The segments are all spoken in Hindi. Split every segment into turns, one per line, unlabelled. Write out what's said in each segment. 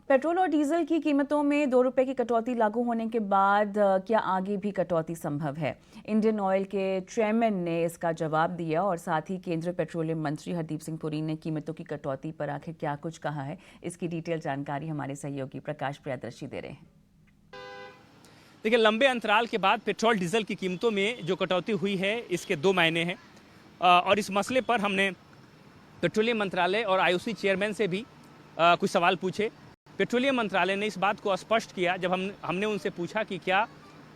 पेट्रोल और डीजल की कीमतों में 2 रुपए की कटौती लागू होने के बाद क्या आगे भी कटौती संभव है? इंडियन ऑयल के चेयरमैन ने इसका जवाब दिया और साथ ही केंद्रीय पेट्रोलियम मंत्री हरदीप सिंह पुरी ने कीमतों की कटौती पर आखिर क्या कुछ कहा है, इसकी डिटेल जानकारी हमारे सहयोगी प्रकाश प्रियदर्शी दे रहे हैं।
देखिए, लंबे अंतराल के बाद पेट्रोल डीजल की कीमतों में जो कटौती हुई है, इसके दो मायने हैं और इस मसले पर हमने पेट्रोलियम मंत्रालय और आईओसी चेयरमैन से भी कुछ सवाल पूछे। पेट्रोलियम मंत्रालय ने इस बात को स्पष्ट किया जब हमने उनसे पूछा कि क्या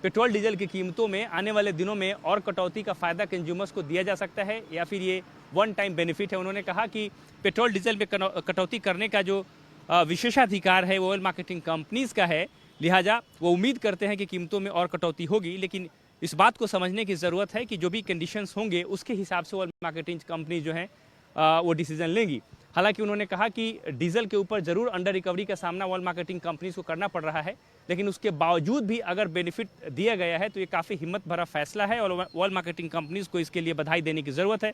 पेट्रोल डीजल की कीमतों में आने वाले दिनों में और कटौती का फ़ायदा कंज्यूमर्स को दिया जा सकता है या फिर ये वन टाइम बेनिफिट है। उन्होंने कहा कि पेट्रोल डीजल में कटौती करने का जो विशेषाधिकार है वो ऑयल मार्केटिंग कंपनीज़ का है, लिहाजा वो उम्मीद करते हैं कि कीमतों में और कटौती होगी। लेकिन इस बात को समझने की ज़रूरत है कि जो भी कंडीशंस होंगे उसके हिसाब से ऑयल मार्केटिंग कंपनी जो हैं वो डिसीजन लेंगी। हालांकि उन्होंने कहा कि डीजल के ऊपर जरूर अंडर रिकवरी का सामना ऑयल मार्केटिंग कंपनीज को करना पड़ रहा है, लेकिन उसके बावजूद भी अगर बेनिफिट दिया गया है तो ये काफ़ी हिम्मत भरा फैसला है और ऑयल मार्केटिंग कंपनीज को इसके लिए बधाई देने की ज़रूरत है।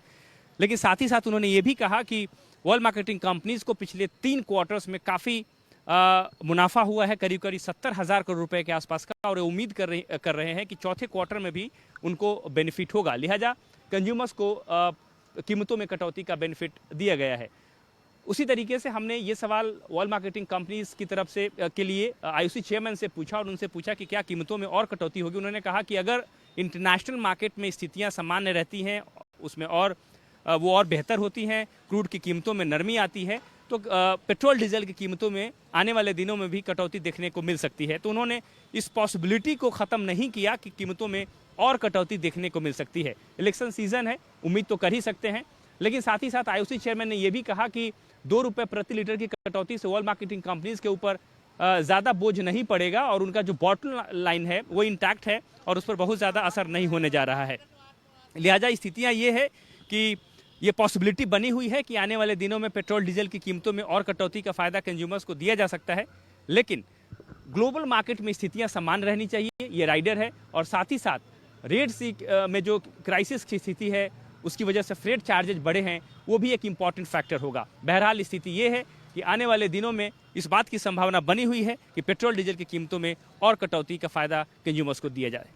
लेकिन साथ ही साथ उन्होंने ये भी कहा कि ऑयल मार्केटिंग कंपनीज को पिछले 3 क्वार्टर्स में काफ़ी मुनाफा हुआ है, करीब करीब 70,000 करोड़ रुपए के आसपास का, और उम्मीद कर रहे हैं कि चौथे क्वार्टर में भी उनको बेनिफिट होगा। लिहाजा कंज्यूमर्स को कीमतों में कटौती का बेनिफिट दिया गया है। उसी तरीके से हमने ये सवाल ऑयल मार्केटिंग कंपनीज की तरफ से के लिए आईओसी चेयरमैन से पूछा और उनसे पूछा कि क्या कीमतों में और कटौती होगी। उन्होंने कहा कि अगर इंटरनेशनल मार्केट में स्थितियां सामान्य रहती हैं, उसमें और वो और बेहतर होती हैं, क्रूड की कीमतों में नरमी आती है, तो पेट्रोल डीजल की कीमतों में आने वाले दिनों में भी कटौती देखने को मिल सकती है। तो उन्होंने इस पॉसिबिलिटी को ख़त्म नहीं किया कि कीमतों में और कटौती देखने को मिल सकती है। इलेक्शन सीजन है, उम्मीद तो कर ही सकते हैं, लेकिन साथ ही साथ आईओसी चेयरमैन ने यह भी कहा कि 2 रुपये प्रति लीटर की कटौती से ऑयल मार्केटिंग कंपनीज के ऊपर ज़्यादा बोझ नहीं पड़ेगा और उनका जो बॉटम लाइन है वो इंटैक्ट है और उस पर बहुत ज़्यादा असर नहीं होने जा रहा है। लिहाजा स्थितियाँ ये है कि ये पॉसिबिलिटी बनी हुई है कि आने वाले दिनों में पेट्रोल डीजल की कीमतों में और कटौती का फ़ायदा कंज्यूमर्स को दिया जा सकता है, लेकिन ग्लोबल मार्केट में स्थितियाँ समान रहनी चाहिए, ये राइडर है। और साथ ही साथ रेड सी में जो क्राइसिस की स्थिति है उसकी वजह से फ्रेट चार्जेज बढ़े हैं, वो भी एक इम्पॉर्टेंट फैक्टर होगा। बहरहाल स्थिति ये है कि आने वाले दिनों में इस बात की संभावना बनी हुई है कि पेट्रोल डीजल की कीमतों में और कटौती का फ़ायदा कंज्यूमर्स को दिया जाए।